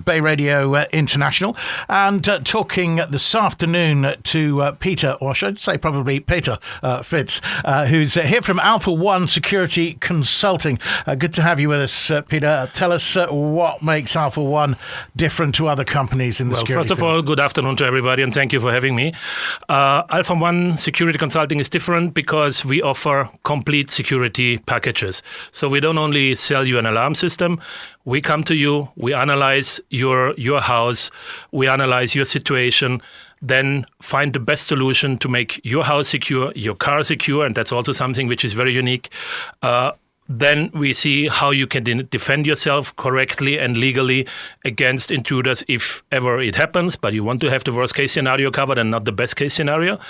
BayRadio International, and talking this afternoon to Peter, or I should say probably Peter Fitz, who's here from ALPHA1 Security Consulting. Good to have you with us, Peter. Tell us what makes ALPHA1 different to other companies in the security field. First of all, good afternoon to everybody, and thank you for having me. ALPHA1 Security Consulting is different because we offer complete security packages. So we don't only sell you an alarm system. We come to you, we analyze your house, we analyze your situation, then find the best solution to make your house secure, your car secure, and that's also something which is very unique. Then we see how you can defend yourself correctly and legally against intruders if ever it happens, but you want to have the worst case scenario covered and not the best case scenario.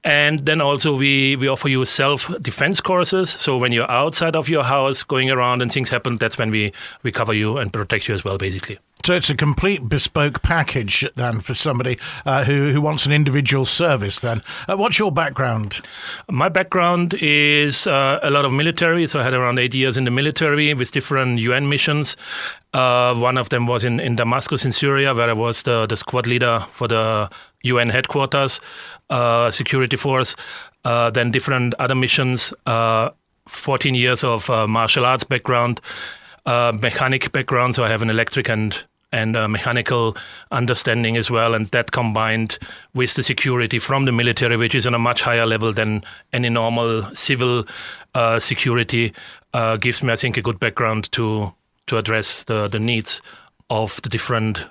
And then also we offer you self-defense courses. So when you're outside of your house going around and things happen, that's when we cover you and protect you as well, basically. So it's a complete bespoke package then for somebody who wants an individual service then. What's your background? My background is a lot of military. So I had around 8 years in the military with different UN missions. One of them was in Damascus in Syria, where I was the squad leader for the UN headquarters security force. Then different other missions, 14 years of martial arts background. Mechanic background, so I have an electric and mechanical understanding as well, and that combined with the security from the military, which is on a much higher level than any normal civil security, gives me, I think, a good background to address the needs of the different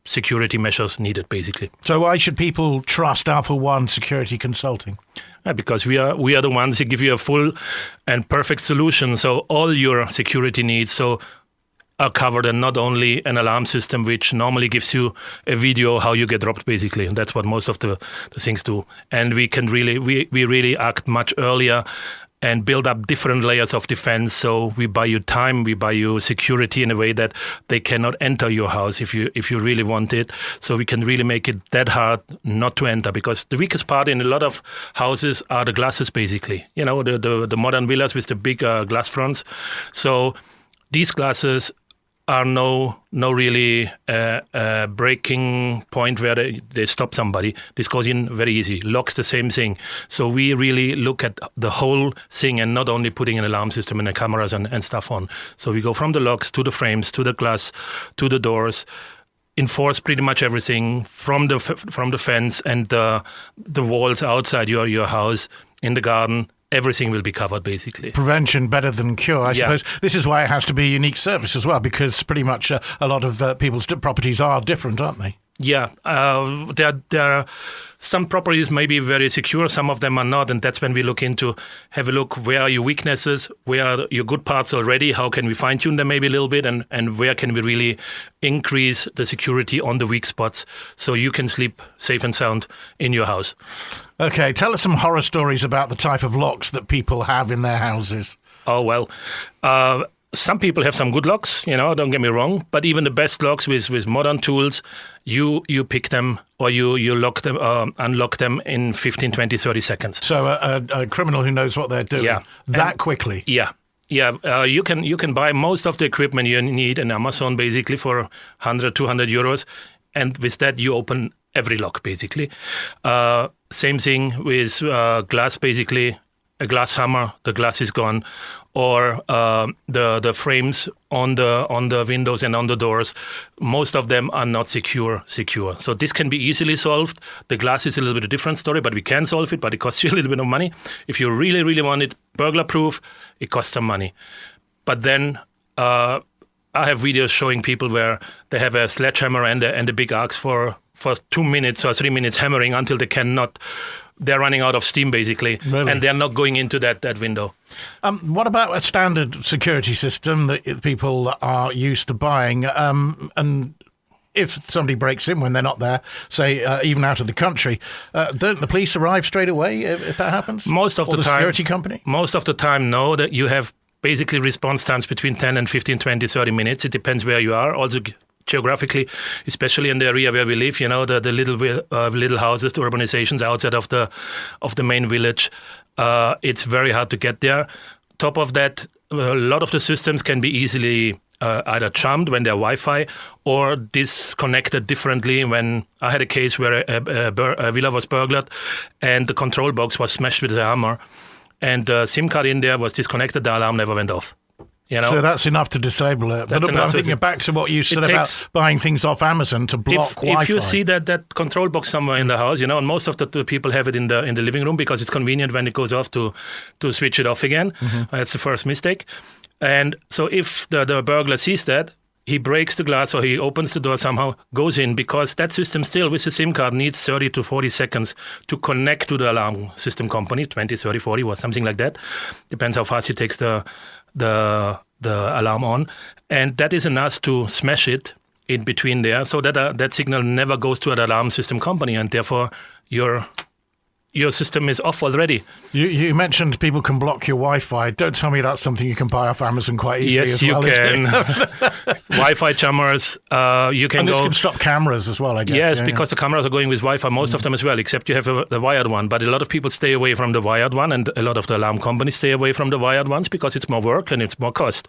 security measures needed, basically. So why should people trust ALPHA1 Security Consulting? Because we are the ones who give you a full and perfect solution. So all your security needs are covered, and not only an alarm system, which normally gives you a video how you get robbed, basically. And that's what most of the things do. And we can we really act much earlier and build up different layers of defense. So we buy you time, we buy you security in a way that they cannot enter your house if you really want it. So we can really make it that hard not to enter, because the weakest part in a lot of houses are the glasses, basically. You know, the modern villas with the big glass fronts. So these glasses are no really breaking point where they stop somebody. This goes in very easy. Locks, the same thing. So we really look at the whole thing and not only putting an alarm system and the cameras and stuff on. So we go from the locks to the frames, to the glass, to the doors, enforce pretty much everything from the fence and the walls outside your house, in the garden. Everything will be covered, basically. Prevention better than cure, I suppose. This is why it has to be a unique service as well, because pretty much a lot of people's properties are different, aren't they? Yeah, there are some properties may be very secure, some of them are not, and that's when we have a look, where are your weaknesses, where are your good parts already, how can we fine-tune them maybe a little bit, and where can we really increase the security on the weak spots so you can sleep safe and sound in your house. Okay, tell us some horror stories about the type of locks that people have in their houses. Oh, well, some people have some good locks, don't get me wrong, but even the best locks with modern tools, you pick them or you lock them, unlock them in 15, 20, 30 seconds. So a criminal who knows what they're doing quickly? Yeah. Yeah, you can buy most of the equipment you need in Amazon, basically, for 100, 200 euros. And with that, you open every lock, basically. Same thing with glass, basically. A glass hammer, the glass is gone, or the frames on the windows and on the doors. Most of them are not secure. So this can be easily solved. The glass is a little bit a different story, but we can solve it, but it costs you a little bit of money. If you really, really want it burglar-proof, it costs some money. But then I have videos showing people where they have a sledgehammer and a big axe for 2 minutes or 3 minutes hammering until they cannot. They're running out of steam, basically, really? And they're not going into that window. What about a standard security system that people are used to buying? And if somebody breaks in when they're not there, say even out of the country, don't the police arrive straight away if that happens? Most of the time, security company? Most of the time, no. That you have basically response times between 10 and 15, 20, 30 minutes. It depends where you are. Also, geographically, especially in the area where we live, the little houses, the urbanizations outside of the main village, it's very hard to get there. Top of that, a lot of the systems can be easily either jammed when they're Wi-Fi or disconnected differently. When I had a case where a villa was burglared and the control box was smashed with a hammer and the SIM card in there was disconnected, the alarm never went off. So that's enough to disable it. But I'm thinking back to what you said about buying things off Amazon to block Wi-Fi. If you see that control box somewhere in the house, and most of the people have it in the living room because it's convenient when it goes off to switch it off again. That's the first mistake. And so if the burglar sees that, he breaks the glass or he opens the door somehow, goes in, because that system still with the SIM card needs 30 to 40 seconds to connect to the alarm system company, 20, 30, 40 or something like that. Depends how fast he takes the alarm on. And that is enough to smash it in between there so that that signal never goes to an alarm system company, and therefore your system is off already. You mentioned people can block your Wi-Fi. Don't tell me that's something you can buy off Amazon quite easily as well. Yes, you can. Wi-Fi jammers, you can and this go... can stop cameras as well, I guess. Yes, because the cameras are going with Wi-Fi, most of them as well, except you have the wired one. But a lot of people stay away from the wired one, and a lot of the alarm companies stay away from the wired ones because it's more work and it's more cost.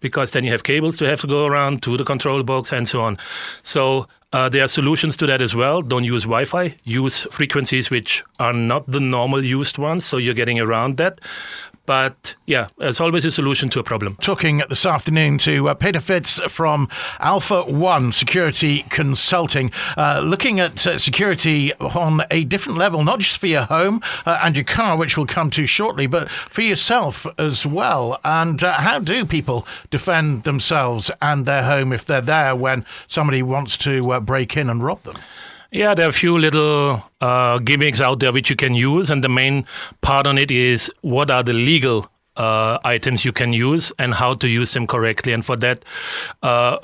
Because then you have cables to have to go around to the control box and so on. So... there are solutions to that as well. Don't use Wi-Fi. Use frequencies which are not the normal used ones, so you're getting around that. But yeah, there's always a solution to a problem. Talking this afternoon to Peter Fitz from ALPHA1 Security Consulting, looking at security on a different level, not just for your home and your car, which we'll come to shortly, but for yourself as well. And how do people defend themselves and their home if they're there when somebody wants to break in and rob them? Yeah, there are a few little gimmicks out there which you can use, and the main part on it is what are the legal items you can use and how to use them correctly. And for that,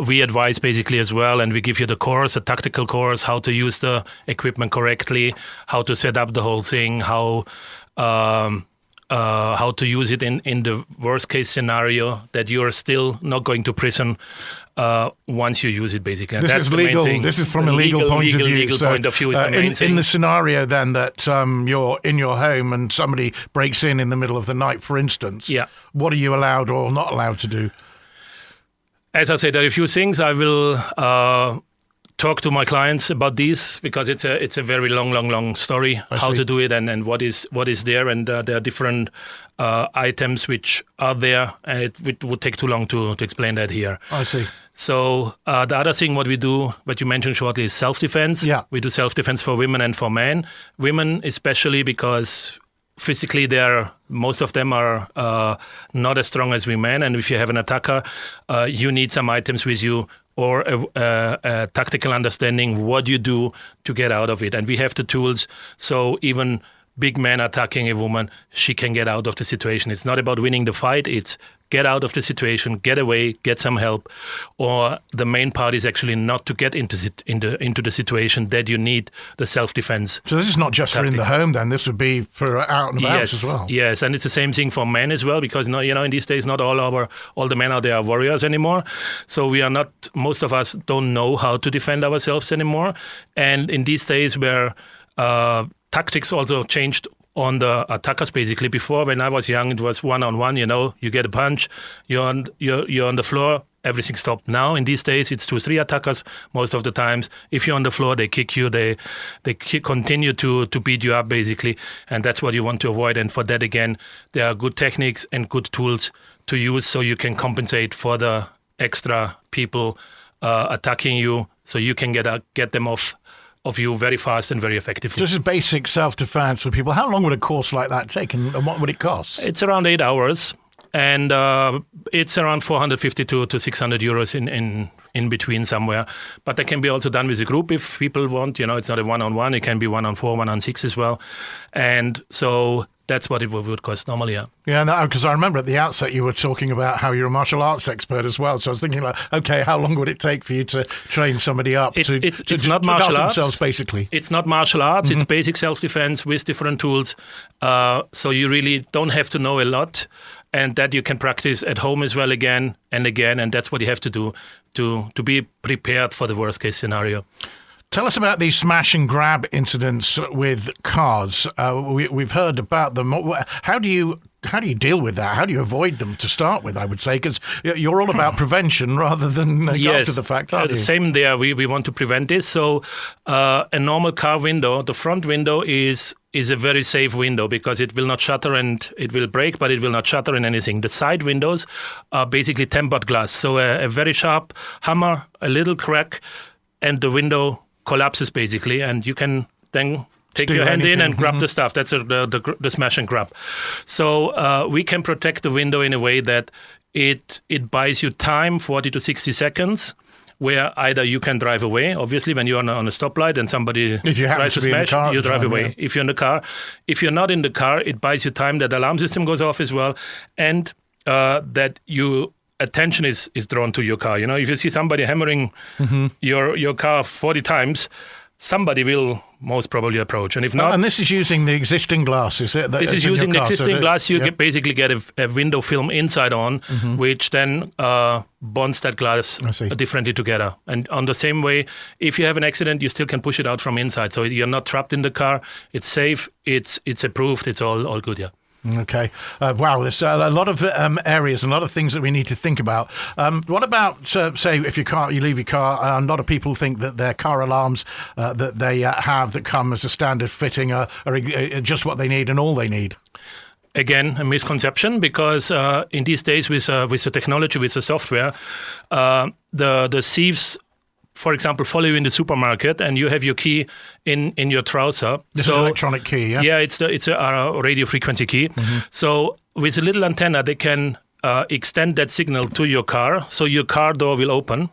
we advise basically as well, and we give you the course, a tactical course, how to use the equipment correctly, how to set up the whole thing, how to use it in the worst case scenario that you are still not going to prison once you use it, basically. And this is legal. This is from a legal point of view. Legal point of view is the main thing. In the scenario then that you're in your home and somebody breaks in the middle of the night, for instance, what are you allowed or not allowed to do? As I said, there are a few things. I will talk to my clients about these because it's a very long story how to do it and what is there, and there are different items which are there, and it would take too long to explain that here. I see. So the other thing what we do, what you mentioned shortly, is self-defense. Yeah. We do self-defense for women and for men. Women especially because physically most of them are not as strong as we men, and if you have an attacker, you need some items with you or a tactical understanding what you do to get out of it. And we have the tools, so even big man attacking a woman, she can get out of the situation. It's not about winning the fight, it's get out of the situation, get away, get some help. Or the main part is actually not to get into the situation that you need the self-defense. So this is not just tactics. For in the home then, this would be for out and about as well. Yes, and it's the same thing for men as well, because in these days not all the men out there are warriors anymore. So we are not, most of us don't know how to defend ourselves anymore. And in these days where tactics also changed on the attackers, basically. Before, when I was young, it was one-on-one, you get a punch, you're on the floor, everything stopped. Now, in these days, it's 2-3 attackers most of the times. If you're on the floor, they kick you, they continue to beat you up, basically, and that's what you want to avoid. And for that, again, there are good techniques and good tools to use so you can compensate for the extra people attacking you, so you can get them off of you very fast and very effectively. This is basic self-defense for people. How long would a course like that take, and what would it cost? It's around 8 hours, and it's around 450 to 600 euros in between somewhere. But that can be also done with a group if people want. It's not a one-on-one. It can be 1-on-4, 1-on-6 as well. And so that's what it would cost normally, yeah. Yeah, because I remember at the outset you were talking about how you're a martial arts expert as well. So I was thinking, okay, how long would it take for you to train somebody up it's not martial arts. Themselves, basically? It's not martial arts. Mm-hmm. It's basic self-defense with different tools. So you really don't have to know a lot, and that you can practice at home as well again and again, and that's what you have to do to be prepared for the worst case scenario. Tell us about these smash and grab incidents with cars. We've heard about them. How do you how do you deal with that? How do you avoid them to start with, I would say? Because you're all about prevention rather than after the fact, aren't you? Same there. We want to prevent this. So a normal car window, the front window is a very safe window because it will not shutter and it will break, but it will not shutter in anything. The side windows are basically tempered glass. So a very sharp hammer, a little crack, and the window collapses basically, and you can then take your hand in and grab the stuff. That's the smash and grab. So we can protect the window in a way that it buys you time, 40 to 60 seconds, where either you can drive away, obviously, when you're on a stoplight and somebody tries to smash, you drive away. Yeah. If you're in the car. If you're not in the car, it buys you time that the alarm system goes off as well, and that you attention is drawn to your car. You know, if you see somebody hammering your car 40 times, somebody will most probably approach. And if not... And this is using the existing glass, is it? This is using the existing glass. You basically get a window film inside on, which then bonds that glass differently together. And on the same way, if you have an accident, you still can push it out from inside. So you're not trapped in the car. It's safe. It's approved. It's all good, yeah. Okay. Wow, there's a lot of areas and a lot of things that we need to think about. What about, say, if you leave your car, a lot of people think that their car alarms that they have that come as a standard fitting are just what they need and all they need? Again, a misconception, because in these days with the technology, with the software, the thieves, for example, follow you in the supermarket and you have your key in your trouser. This is an electronic key, yeah? Yeah, it's a radio frequency key. So with a little antenna, they can extend that signal to your car, so your car door will open.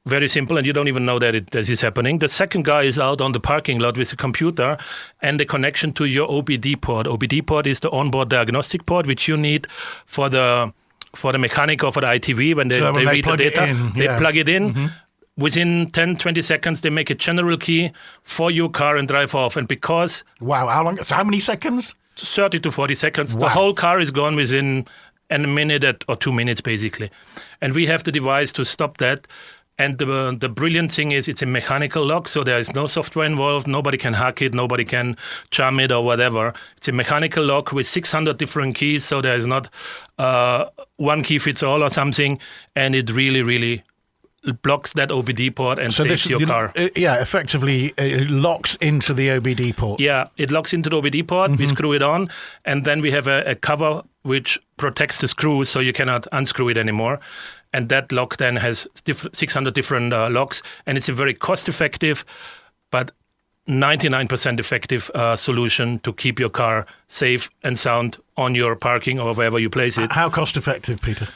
Very simple, and you don't even know that this is happening. The second guy is out on the parking lot with a computer and the connection to your OBD port. OBD port is the onboard diagnostic port, which you need for the mechanic or for the ITV. When they read the data, they plug it in. Within 10, 20 seconds, they make a general key for your car and drive off. And because... Wow, how long? How many seconds? 30 to 40 seconds. Wow. The whole car is gone within a minute or 2 minutes, basically. And we have the device to stop that. And the brilliant thing is it's a mechanical lock, so there is no software involved. Nobody can hack it. Nobody can charm it or whatever. It's a mechanical lock with 600 different keys, so there is not one key fits all or something. And it really, really blocks that OBD port and saves your car. Effectively it locks into the OBD port. Yeah, it locks into the OBD port. We screw it on, and then we have a cover which protects the screws so you cannot unscrew it anymore. And that lock then has 600 different locks, and it's a very cost-effective but 99% effective solution to keep your car safe and sound on your parking or wherever you place it. How cost-effective, Peter?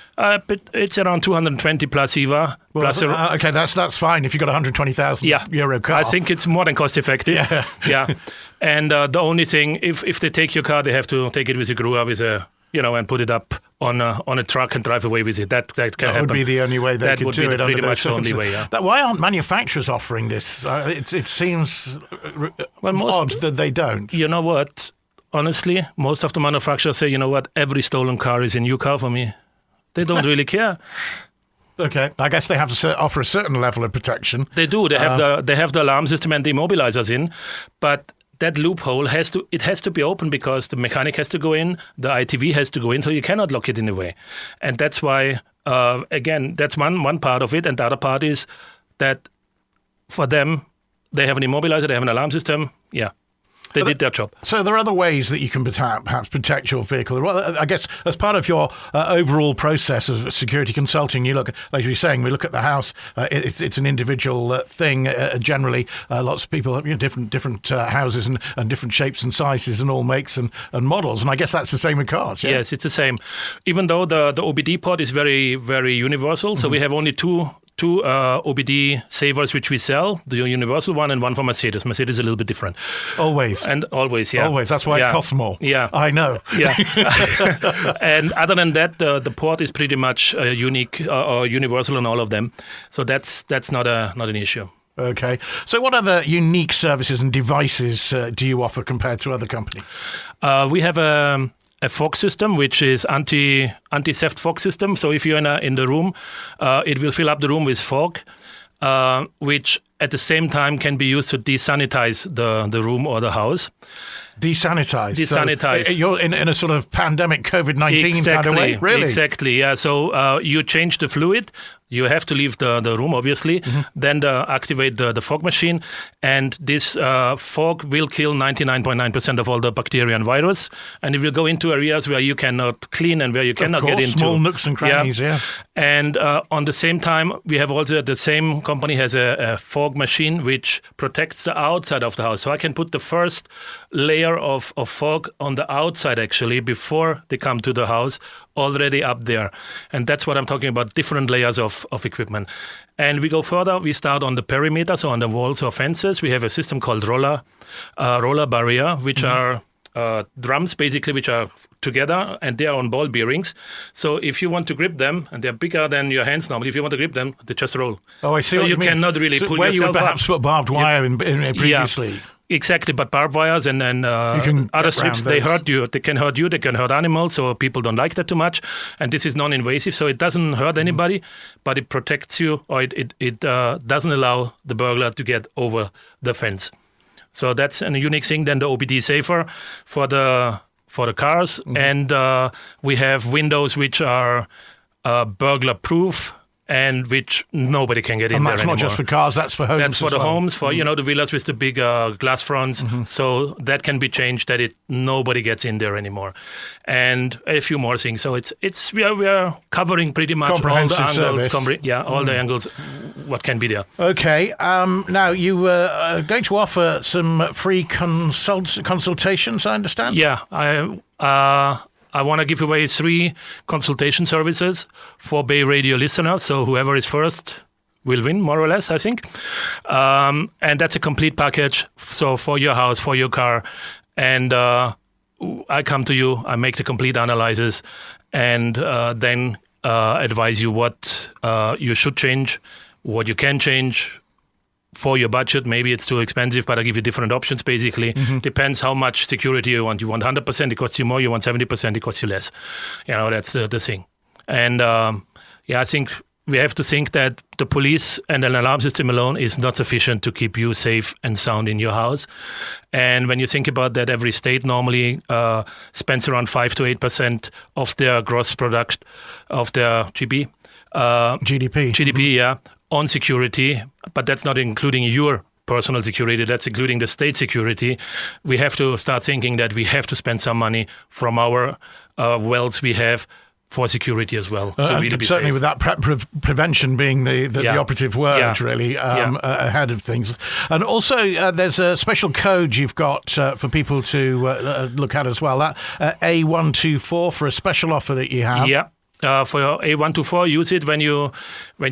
It's around 220 plus IVA. Well, okay, that's fine if you've got a 120,000 euro car. I think it's more than cost-effective. Yeah. And the only thing, if they take your car, they have to take it with a Grua, with a... and put it up on a truck and drive away with it. That can happen. That would be the only way they could do it. That would be pretty much the only way, yeah. Why aren't manufacturers offering this? It seems odd that they don't. You know what? Honestly, most of the manufacturers say, you know what, every stolen car is a new car for me. They don't really care. Okay, I guess they have to offer a certain level of protection. They do. They have the alarm system and the immobilizers in, but that loophole has to be open because the mechanic has to go in, the ITV has to go in, so you cannot lock it in a way. And that's why, again, that's one part of it. And the other part is that for them, they have an immobilizer, they have an alarm system. Yeah. They did their job. So there are other ways that you can perhaps protect your vehicle. Well, I guess as part of your overall process of security consulting, you look, like you were saying, we look at the house. It's an individual thing. Generally, lots of people have different houses and different shapes and sizes and all makes and models. And I guess that's the same with cars. Yeah? Yes, it's the same. Even though the OBD port is very, very universal. So we have only two OBD savers which we sell, the universal one and one for Mercedes. Mercedes is a little bit different. Always. And always, yeah. Always. That's why it costs more. Yeah. I know. Yeah. And other than that, the port is pretty much unique or universal on all of them. So that's not an issue. Okay. So what other unique services and devices do you offer compared to other companies? We have a fog system, which is anti-theft fog system. So if you're in the room, it will fill up the room with fog. which at the same time can be used to desanitize the room or the house. Desanitize. Desanitize. So you're in a sort of pandemic COVID-19 kind of way, really? Exactly, yeah. So you change the fluid. You have to leave the room, obviously. Then activate the fog machine. And this fog will kill 99.9% of all the bacteria and virus. And it will go into areas where you cannot clean and where you cannot get into. Small nooks and crannies, yeah. And on the same time, we have also, the same company has a fog machine which protects the outside of the house. So I can put the first layer of fog on the outside, actually, before they come to the house, already up there. And that's what I'm talking about, different layers of equipment. And we go further, we start on the perimeter, so on the walls or fences. We have a system called roller barrier, which are drums, basically, which are together, and they are on ball bearings. So if you want to grip them, and they're bigger than your hands normally, if you want to grip them, they just roll. Oh, I see. So what you mean. cannot really pull where yourself you would perhaps put barbed wire in previously. Yeah. Exactly, but barbed wires and other strips, they hurt you. They can hurt you, they can hurt animals, so people don't like that too much. And this is non-invasive, so it doesn't hurt anybody, but it protects you, or it doesn't allow the burglar to get over the fence. So that's a unique thing. Then the OBD safer for the cars, and we have windows which are burglar-proof, and which nobody can get in there anymore. And that's not just for cars, that's for homes. That's for the homes, for the villas with the big glass fronts. So that can be changed, that nobody gets in there anymore. And a few more things. So we are covering pretty much all the angles. All the angles, what can be there. Okay. Now you were going to offer some free consultations, I understand? Yeah. I want to give away 3 consultation services for BayRadio listeners. So whoever is first will win, more or less, I think. And that's a complete package. So for your house, for your car. And I come to you, I make the complete analysis, and then advise you what you should change, what you can change, for your budget. Maybe it's too expensive, but I give you different options, basically. Depends how much security you want. You want 100%, it costs you more. You want 70%, it costs you less. That's the thing. And I think we have to think that the police and an alarm system alone is not sufficient to keep you safe and sound in your house. And when you think about that, every state normally spends around 5 to 8% of their gross product, of their GDP, on security, but that's not including your personal security, that's including the state security. We have to start thinking that we have to spend some money from our wealth we have for security as well. To really be certainly safe. with that prevention being the operative word, really, ahead of things. And also, there's a special code you've got for people to look at as well, that A124 for a special offer that you have. Yeah. For your A124, use it when you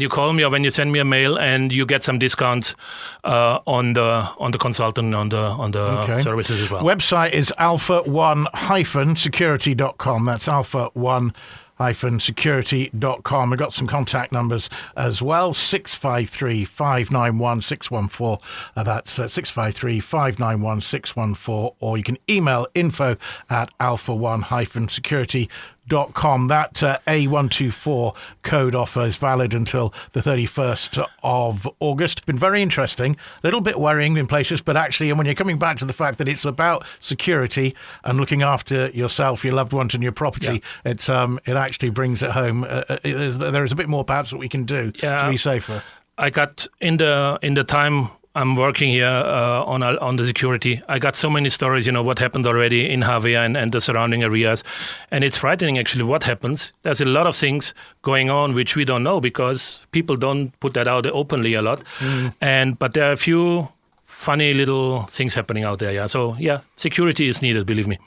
call me or when you send me a mail, and you get some discounts on the consultant, on the services as well. Website is ALPHA1-security.com. That's ALPHA1-security.com. We've got some contact numbers as well. 653-591-614. That's 653-591-614. Or you can email info@alpha1-security.com. That A124 code offer is valid until the 31st of August. Been very interesting, a little bit worrying in places, but actually, and when you're coming back to the fact that it's about security and looking after yourself, your loved ones and your property, it actually brings it home. There is a bit more perhaps that we can do to be safer. I got in the time I'm working here on the security. I got so many stories, what happened already in Javier and the surrounding areas. And it's frightening, actually, what happens. There's a lot of things going on which we don't know because people don't put that out openly a lot. But there are a few funny little things happening out there. So, security is needed, believe me.